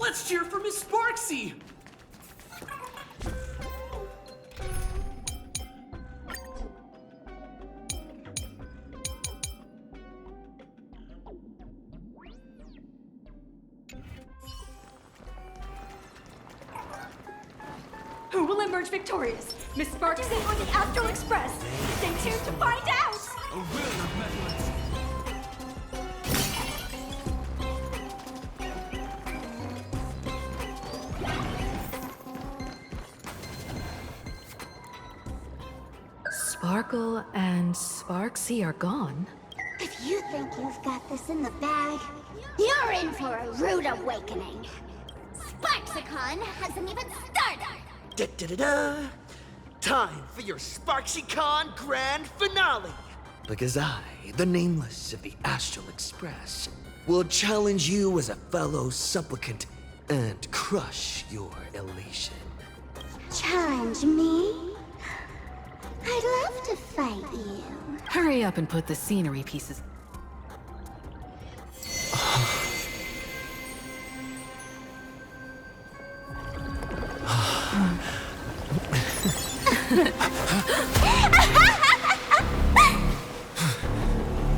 Let's cheer for Miss Sparxie! Who will emerge victorious? Miss Sparxie or the Astral Express? Stay tuned to find out! A will of medalist. Sparkle and Sparxie are gone. If you think you've got this in the bag, you're in for a rude awakening. SparxieCon hasn't even started! Da-da-da-da! Time for your SparxieCon grand finale! Because I, the Nameless of the Astral Express, will challenge you as a fellow supplicant and crush your elation. Challenge me? I'd love to fight you. Hurry up and put the scenery pieces.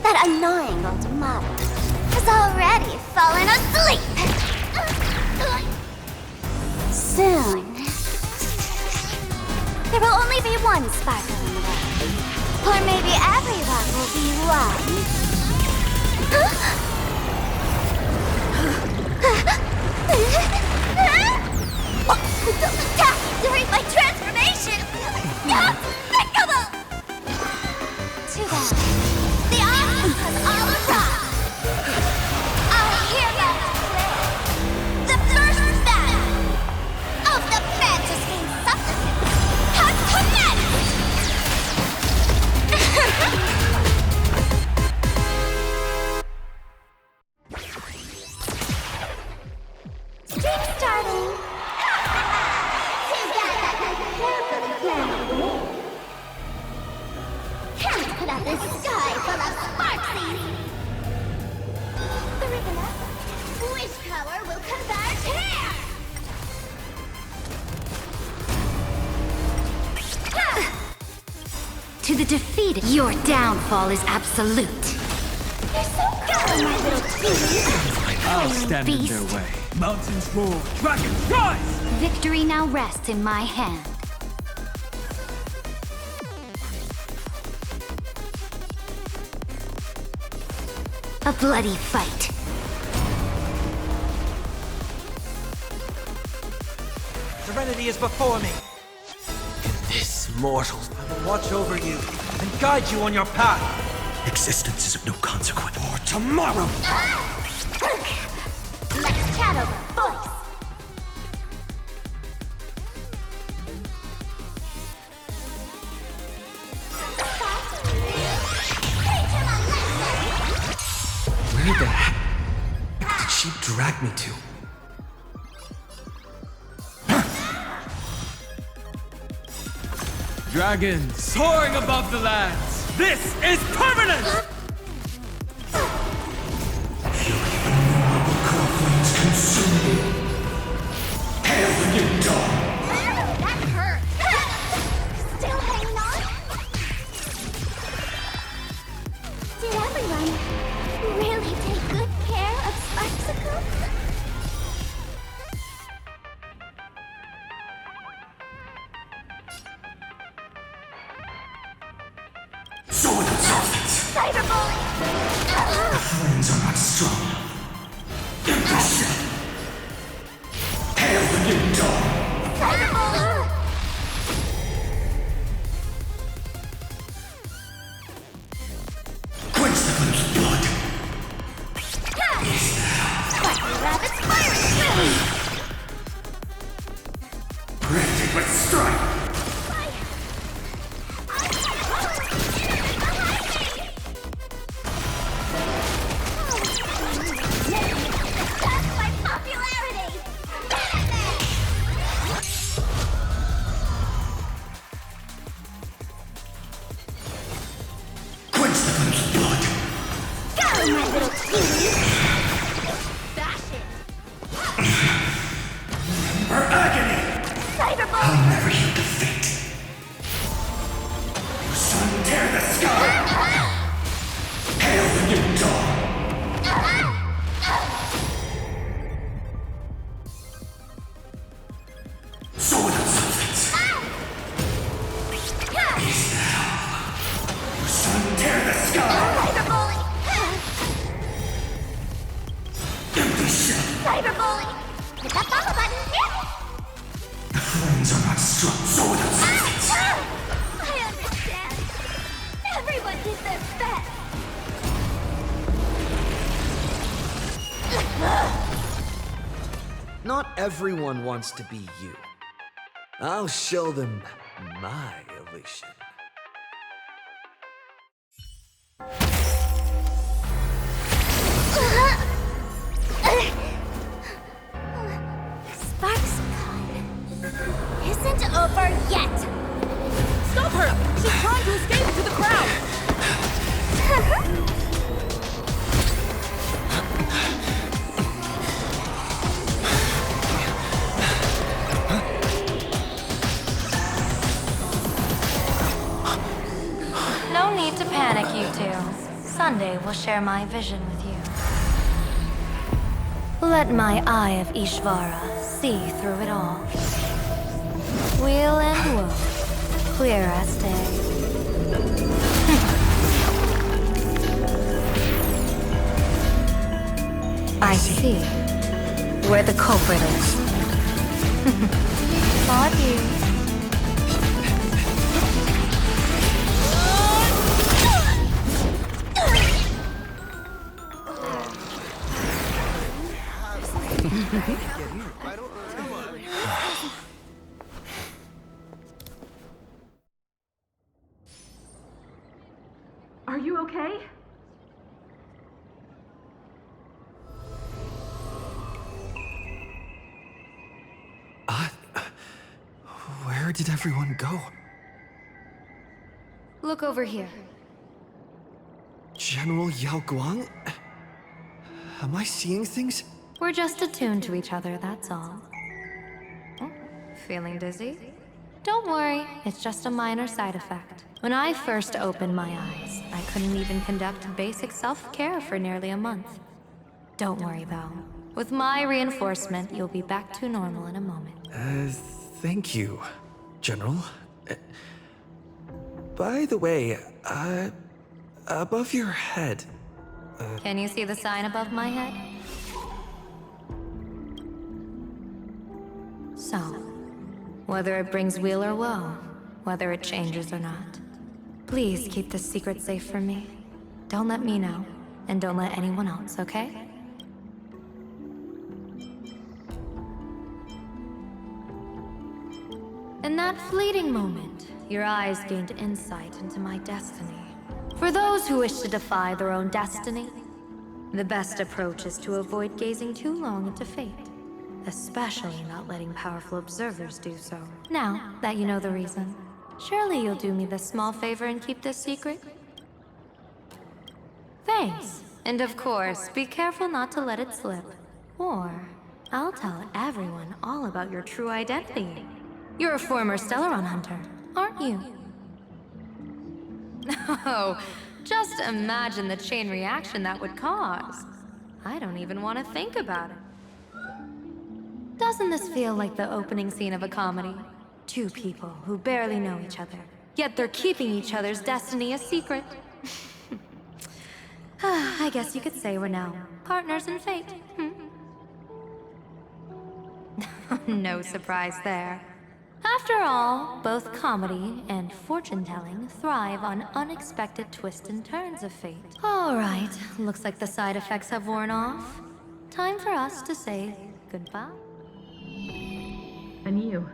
That annoying old model has already fallen asleep. Soon, there will only be one sparkle in the world. Or maybe everyone will be one. Don't attack during my transformation! Despicable! Too bad. The audience has all arrived. I hereby declare the first battle of the Fantasy Supplicants has commenced! Stream starting! Carefully planned way. Can't put out this sky full of Sparxies! Three, wish power will converge here! To the defeated, your downfall is absolute. You're so good, my little cutie! I'll stand in their beast. way. Mountains roar, dragons rise! Victory now rests in my hand. A bloody fight. Serenity is before me. This mortal I will watch over you and guide you on your path. existence is of no consequence. For tomorrow! Let's chat over voice! Where the heck did she drag me to? Dragons soaring above the lands! This is permanent! That hurt! Still hanging on? Did everyone really take good care of SparxieCon? So without substance, Cyberbullying! the flames are not strong. Impressive! Hail the new dawn! Cyberbullying! Quench the flame's blood! Sparkly Rabbit's fire spin! Breathtaking with strike! That's my popularity! Cyber bully! I'll never yield to fate. Sun, tear the sky! Hail the new dawn! So without substance. Peace now. Sun, tear the sky! Cyber bully! Empty shell. Cyber bully! Hit that follow button! The flames are not struck, so without substance. I understand. Everyone did their best. Not everyone wants to be you. I'll show them my illusion. SparxieCon isn't over yet. Stop her! She's trying to escape into the crowd! No need to panic, you two. Sunday will share my vision with you. Let my eye of Ishvara see through it all. Weal and woe, clear as day. I see where the culprit is. Fought you. Are you okay? Where did everyone go? Look over here. General Yao Guang? Am I seeing things? We're just attuned to each other, that's all. Oh, feeling dizzy? Don't worry, it's just a minor side effect. When I first opened my eyes, I couldn't even conduct basic self-care for nearly a month. Don't worry, though. With my reinforcement, you'll be back to normal in a moment. Thank you, General. By the way, above your head... Can you see the sign above my head? So, whether it brings weal or woe, whether it changes or not, please keep this secret safe from me. Don't let me know, and don't let anyone else, okay? In that fleeting moment, your eyes gained insight into my destiny. For those who wish to defy their own destiny, the best approach is to avoid gazing too long into fate, especially not letting powerful observers do so. Now that you know the reason, surely you'll do me this small favor and keep this secret? Thanks. And of course, be careful not to let it slip. Or I'll tell everyone all about your true identity. You're a former Stellaron hunter, aren't you? Oh, just imagine the chain reaction that would cause. I don't even want to think about it. Doesn't this feel like the opening scene of a comedy? Two people who barely know each other, yet they're keeping each other's destiny a secret. I guess you could say we're now partners in fate. No surprise there. After all, both comedy and fortune-telling thrive on unexpected twists and turns of fate. All right, looks like the side effects have worn off. Time for us to say goodbye. And you?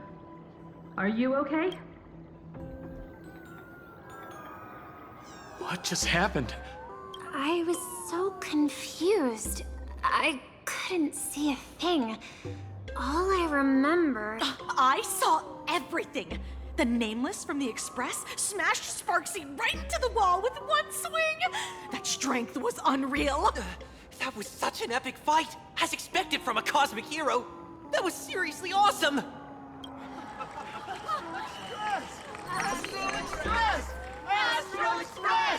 Are you okay? What just happened? I was so confused. I couldn't see a thing. All I remember... I saw everything. The Nameless from the Express smashed Sparxie right into the wall with one swing. That strength was unreal. That was such an epic fight, as expected from a cosmic hero. That was seriously awesome.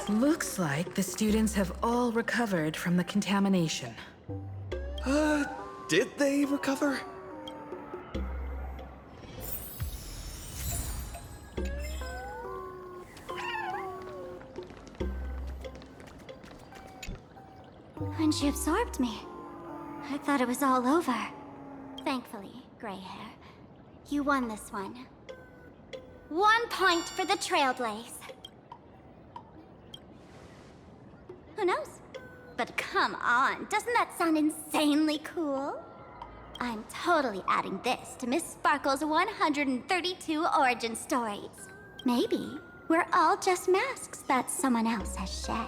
Looks like the students have all recovered from the contamination. Did they recover? When she absorbed me, I thought it was all over. Thankfully, gray hair, you won this one. 1 point for the Trailblaze. Who knows? But come on, doesn't that sound insanely cool? I'm totally adding this to Miss Sparkle's 132 origin stories. Maybe we're all just masks that someone else has shed.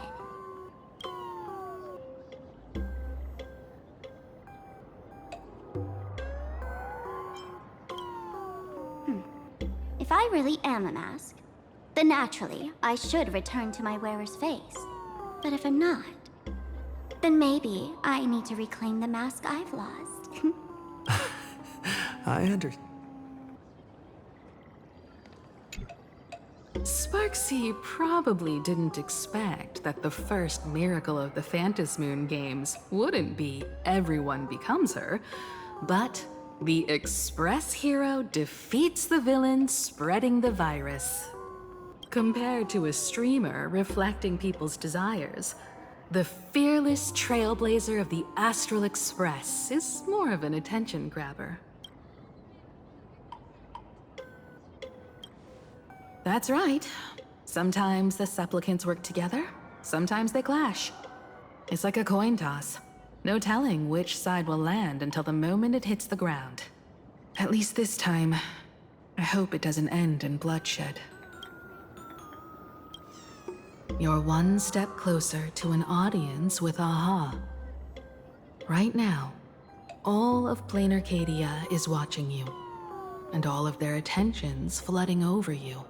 If I really am a mask, then naturally I should return to my wearer's face. But if I'm not, then maybe I need to reclaim the mask I've lost. I understand. Sparxie probably didn't expect that the first miracle of the Phantasmoon games wouldn't be everyone becomes her, but the Express hero defeats the villain spreading the virus. Compared to a streamer reflecting people's desires, the fearless trailblazer of the Astral Express is more of an attention grabber. That's right. Sometimes the supplicants work together, sometimes they clash. It's like a coin toss. No telling which side will land until the moment it hits the ground. At least this time, I hope it doesn't end in bloodshed. You're one step closer to an audience with Aha. Right now, all of Plain Arcadia is watching you, and all of their attention's flooding over you.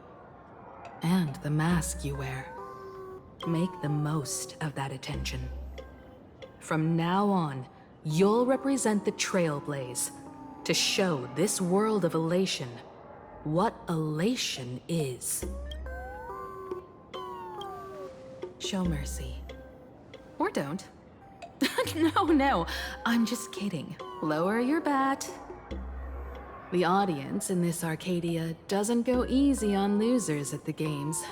And the mask you wear. Make the most of that attention. From now on, you'll represent the Trailblaze to show this world of elation what elation is. Show mercy. Or don't. No, I'm just kidding. Lower your bat. The audience in this Arcadia doesn't go easy on losers at the games.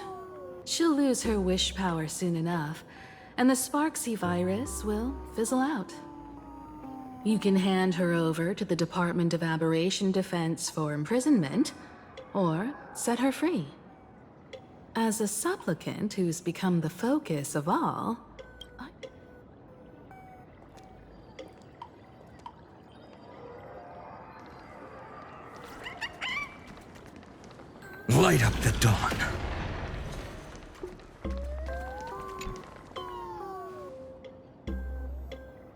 She'll lose her wish power soon enough, and the Sparxie virus will fizzle out. You can hand her over to the Department of Aberration Defense for imprisonment, or set her free. As a supplicant who's become the focus of all, Light up the dawn.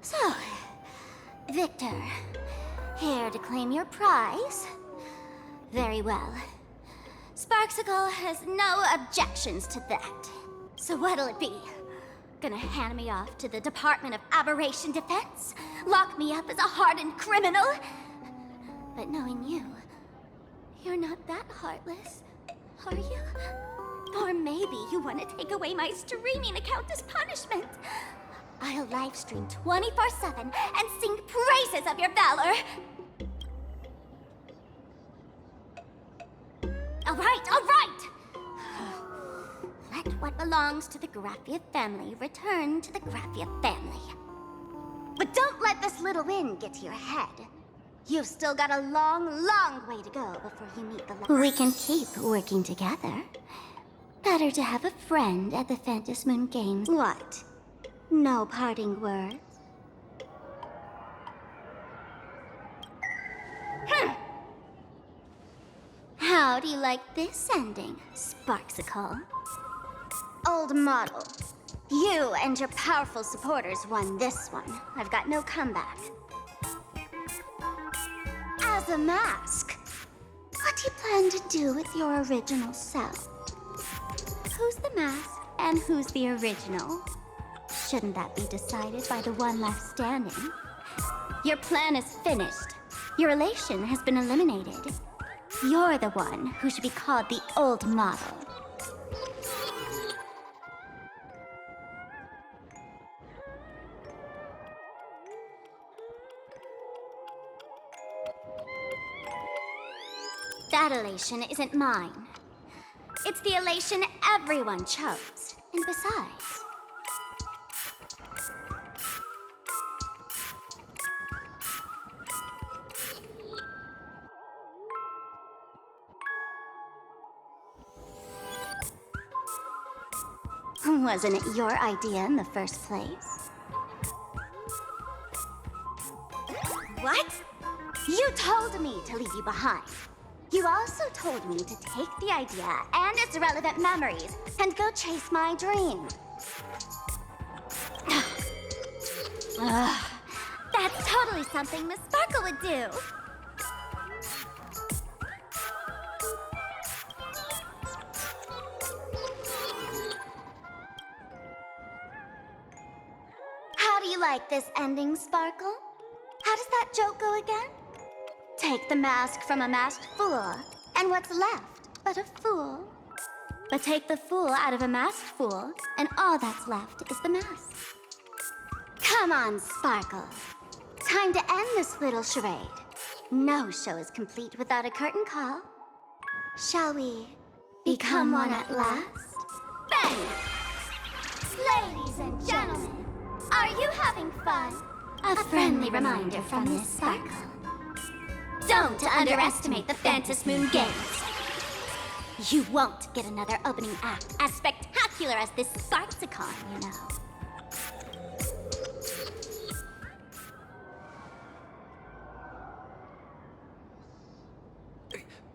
So, Victor, here to claim your prize? Very well. SparxieCon has no objections to that. So what'll it be? Gonna hand me off to the Department of Aberration Defense? Lock me up as a hardened criminal? But knowing you, you're not that heartless, are you? Or maybe you want to take away my streaming account as punishment. I'll livestream 24/7 and sing praises of your valor. All right! Let what belongs to the Graffia family return to the Graffia family. But don't let this little win get to your head. You've still got a long way to go before you meet the last. We can keep working together. Better to have a friend at the Phantasmoon Games. What? No parting words? How do you like this ending, SparxieCon? Old model. You and your powerful supporters won this one. I've got no comeback. As a mask, what do you plan to do with your original self? Who's the mask and who's the original? Shouldn't that be decided by the one left standing? Your plan is finished. Your elation has been eliminated. You're the one who should be called the old model. That elation isn't mine. It's the elation everyone chose. And besides... Wasn't it your idea in the first place? What? You told me to leave you behind. You also told me to take the idea and its relevant memories and go chase my dream. That's totally something Miss Sparkle would do. How do you like this ending, Sparkle? How does that joke go again? Take the mask from a masked fool, and what's left but a fool? But take the fool out of a masked fool, and all that's left is the mask. Come on, Sparkle. Time to end this little charade. No show is complete without a curtain call. Shall we become one at last? Bang! Ladies and gentlemen, are you having fun? A friendly reminder from Miss Sparkle. Don't underestimate the Phantom Moon Games. You won't get another opening act as spectacular as this SparxieCon, you know.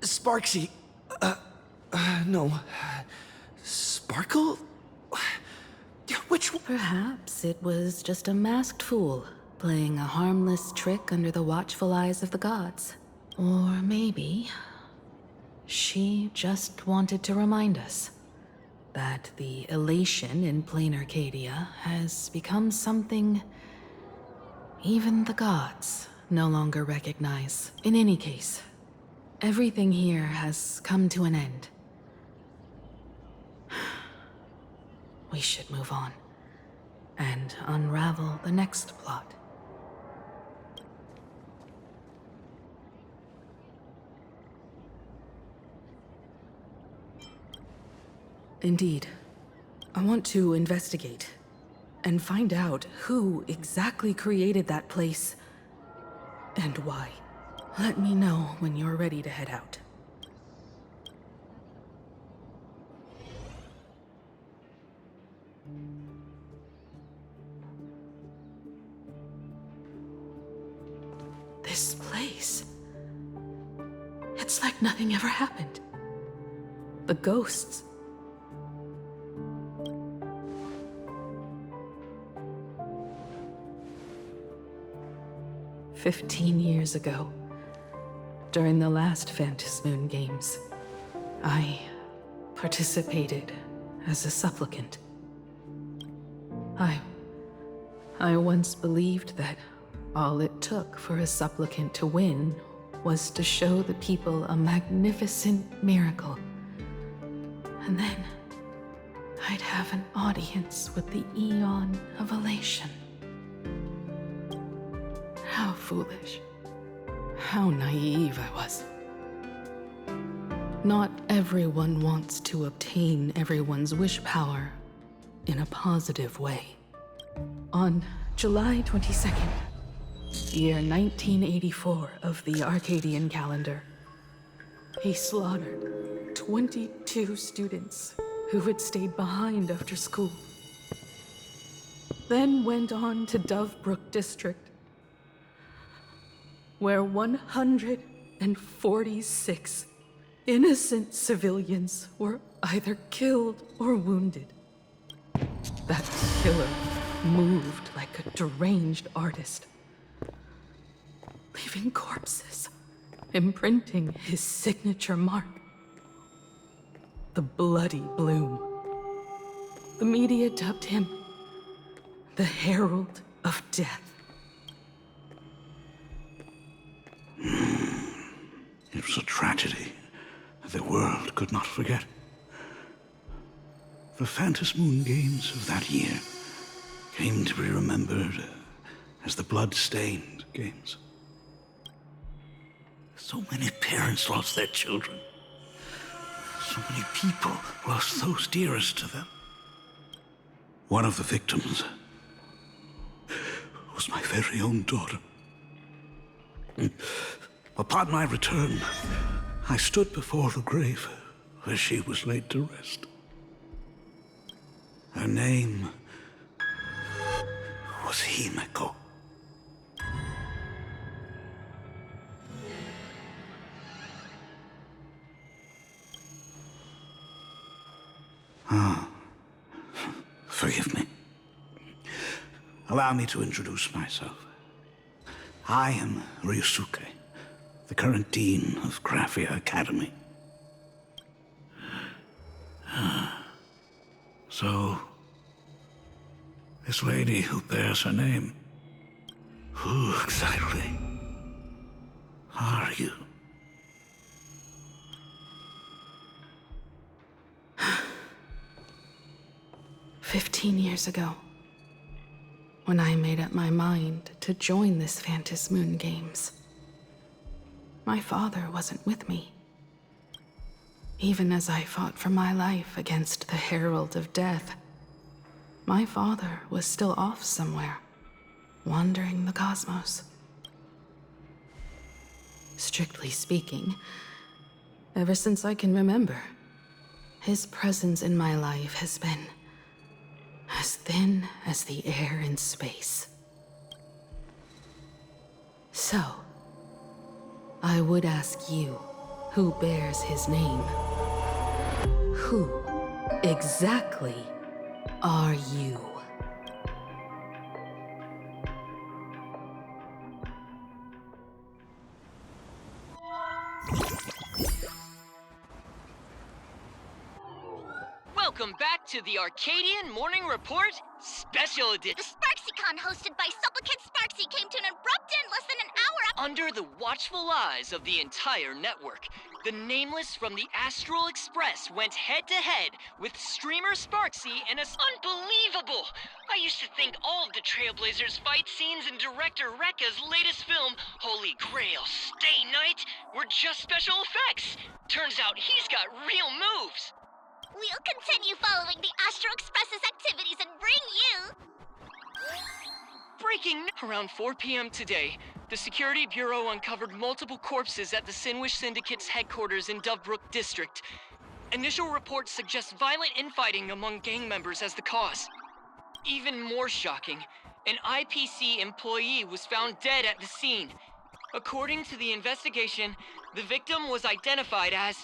Sparxie, no. Sparkle? Which one? Perhaps it was just a masked fool, playing a harmless trick under the watchful eyes of the gods. Or maybe she just wanted to remind us that the elation in plain Arcadia has become something even the gods no longer recognize. In any case, everything here has come to an end. We should move on and unravel the next plot. Indeed. I want to investigate and find out who exactly created that place and why. Let me know when you're ready to head out. This place... it's like nothing ever happened. The ghosts... 15 years ago, during the last Phantom Moon Games, I participated as a supplicant. I once believed that all it took for a supplicant to win was to show the people a magnificent miracle. And then I'd have an audience with the Eon of Elation. How foolish. How naive I was. Not everyone wants to obtain everyone's wish power in a positive way. On July 22nd, year 1984 of the Arcadian calendar, he slaughtered 22 students who had stayed behind after school. Then went on to Dovebrook District, where 146 innocent civilians were either killed or wounded. That killer moved like a deranged artist, leaving corpses, imprinting his signature mark. The Bloody Bloom. The media dubbed him the Herald of Death. It was a tragedy that the world could not forget. The Phantasmoon Games of that year came to be remembered as the Blood-Stained Games. So many parents lost their children. So many people lost those dearest to them. One of the victims was my very own daughter. Upon my return, I stood before the grave where she was laid to rest. Her name was Himeko. Forgive me. Allow me to introduce myself. I am Ryusuke, the current dean of Graphia Academy. So, this lady who bears her name, who exactly are you? 15 years ago, when I made up my mind to join this Phantasmoon Games, my father wasn't with me. Even as I fought for my life against the Herald of Death, my father was still off somewhere, wandering the cosmos. Strictly speaking, ever since I can remember, his presence in my life has been as thin as the air in space. So, I would ask you, who bears his name? Who exactly are you? Welcome back to the Arcadian Morning Report Special Edition. The SparxieCon hosted by Supplicant Sparxie came to an abrupt end less than an hour Under the watchful eyes of the entire network, the Nameless from the Astral Express went head-to-head with streamer Sparxie and unbelievable! I used to think all of the Trailblazers fight scenes in director Rekka's latest film, Holy Grail Stay Night, were just special effects. Turns out he's got real moves. We'll continue following the Astral Express's activities and bring you... Breaking around 4 p.m. today, the Security Bureau uncovered multiple corpses at the Sinwish Syndicate's headquarters in Dovebrook District. Initial reports suggest violent infighting among gang members as the cause. Even more shocking, an IPC employee was found dead at the scene. According to the investigation, the victim was identified as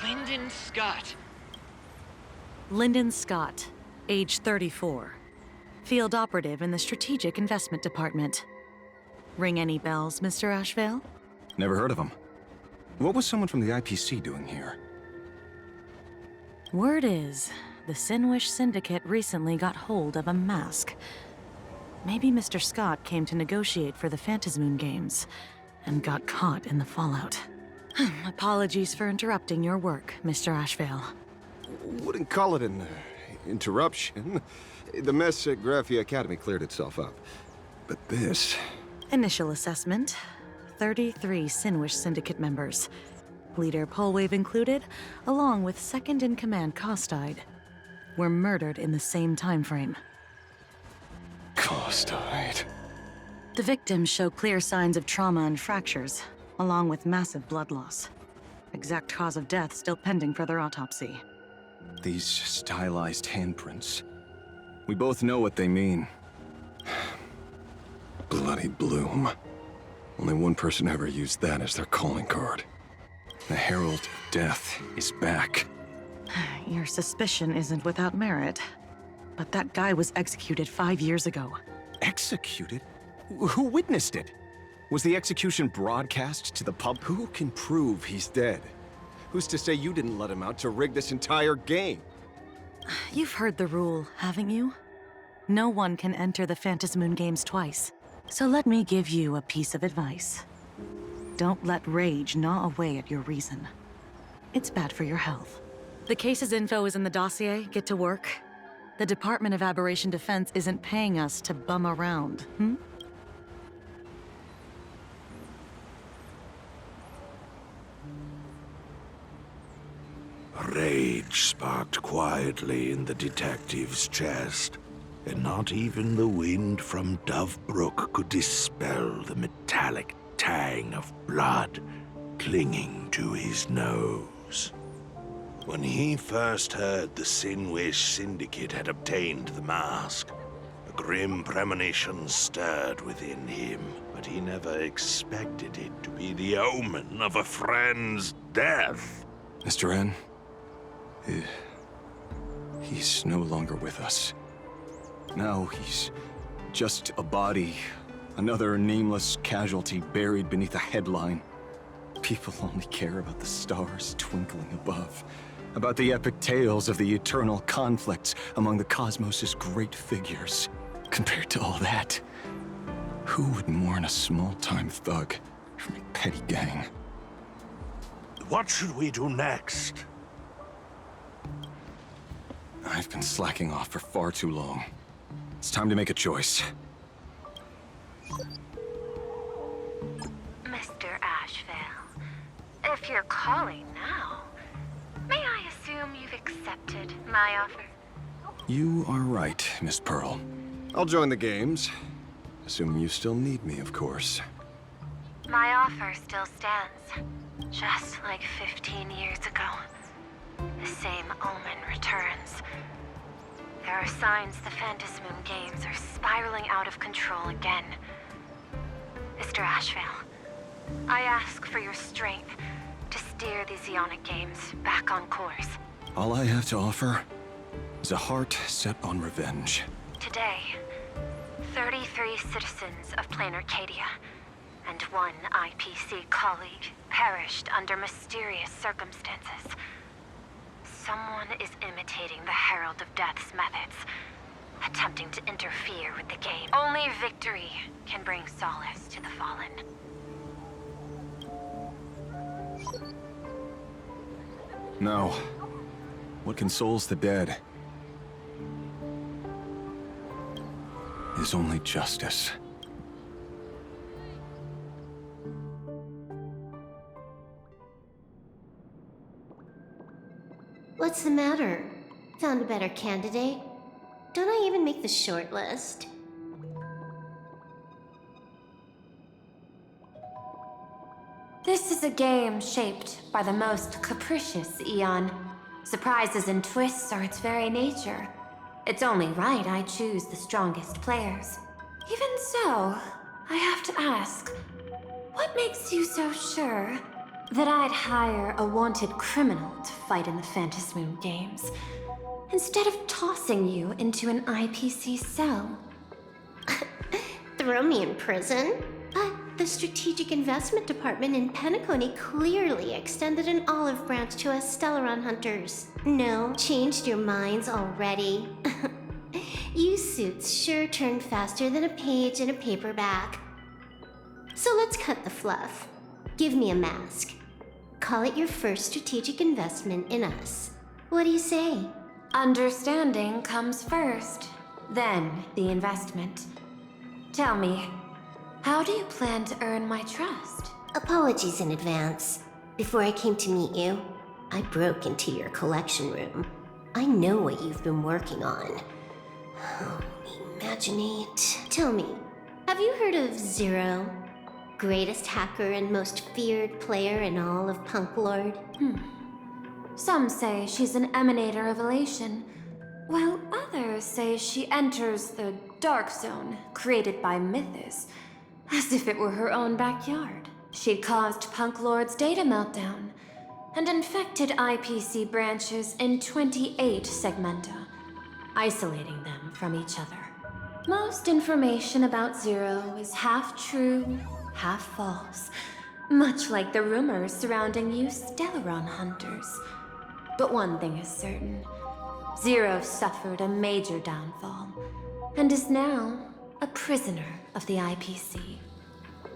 Lyndon Scott. Lyndon Scott, age 34. Field operative in the Strategic Investment Department. Ring any bells, Mr. Ashvale? Never heard of him. What was someone from the IPC doing here? Word is, the Sinwish Syndicate recently got hold of a mask. Maybe Mr. Scott came to negotiate for the Phantasmoon Games, and got caught in the fallout. Apologies for interrupting your work, Mr. Ashvale. Wouldn't call it an interruption. The mess at Graphia Academy cleared itself up. But this... Initial assessment. 33 Sinwish Syndicate members. Leader Polwave included, along with second-in-command Costide, were murdered in the same time frame. Costide. The victims show clear signs of trauma and fractures, along with massive blood loss. Exact cause of death still pending further autopsy. These stylized handprints. We both know what they mean. Bloody Bloom. Only one person ever used that as their calling card. The Herald of Death is back. Your suspicion isn't without merit. But that guy was executed 5 years ago. Executed? Who witnessed it? Was the execution broadcast to the pub? Who can prove he's dead? Who's to say you didn't let him out to rig this entire game? You've heard the rule, haven't you? No one can enter the Phantasmoon Games twice. So let me give you a piece of advice. don't let rage gnaw away at your reason. It's bad for your health. The case's info is in the dossier. Get to work. The Department of Aberration Defense isn't paying us to bum around, Rage sparked quietly in the detective's chest, and not even the wind from Dove Brook could dispel the metallic tang of blood clinging to his nose. When he first heard the Sinwish Syndicate had obtained the mask, a grim premonition stirred within him, but he never expected it to be the omen of a friend's death. Mr. N, he's no longer with us. Now he's just a body, another nameless casualty buried beneath a headline. People only care about the stars twinkling above, about the epic tales of the eternal conflicts among the cosmos' great figures. Compared to all that, who would mourn a small-time thug from a petty gang? What should we do next? I've been slacking off for far too long. It's time to make a choice. Mr. Ashvale, if you're calling now, may I assume you've accepted my offer? You are right, Miss Pearl. I'll join the games. Assuming you still need me, of course. My offer still stands. Just like 15 years ago. The same omen returns. There are signs the Phantasmoon Games are spiraling out of control again. Mr. Ashvale, I ask for your strength to steer the Zeonic Games back on course. All I have to offer is a heart set on revenge. Today, 33 citizens of Plain Arcadia and 1 IPC colleague perished under mysterious circumstances. Someone is imitating the Herald of Death's methods, attempting to interfere with the game. Only victory can bring solace to the fallen. No. What consoles the dead is only justice. What's the matter? Found a better candidate? Don't I even make the short list? This is a game shaped by the most capricious Eon. Surprises and twists are its very nature. It's only right I choose the strongest players. Even so, I have to ask, what makes you so sure that I'd hire a wanted criminal to fight in the Phantasmoon Games, instead of tossing you into an IPC cell? Throw me in prison? But the Strategic Investment Department in Penacony clearly extended an olive branch to us Stellaron hunters. No, changed your minds already. You suits sure turn faster than a page in a paperback. So let's cut the fluff. Give me a mask. Call it your first strategic investment in us. What do you say? Understanding comes first, then the investment. Tell me, how do you plan to earn my trust? Apologies in advance. Before I came to meet you, I broke into your collection room. I know what you've been working on. Oh, imaginate. Tell me, have you heard of Zero? Greatest hacker and most feared player in all of Punk Lord? Some say she's an emanator of elation, while others say she enters the dark zone created by Mythos, as if it were her own backyard. She caused Punk Lord's data meltdown and infected IPC branches in 28 segmenta, isolating them from each other. Most information about Zero is half true, half false, much like the rumors surrounding you Stellaron hunters. But one thing is certain. Zero suffered a major downfall, and is now a prisoner of the IPC.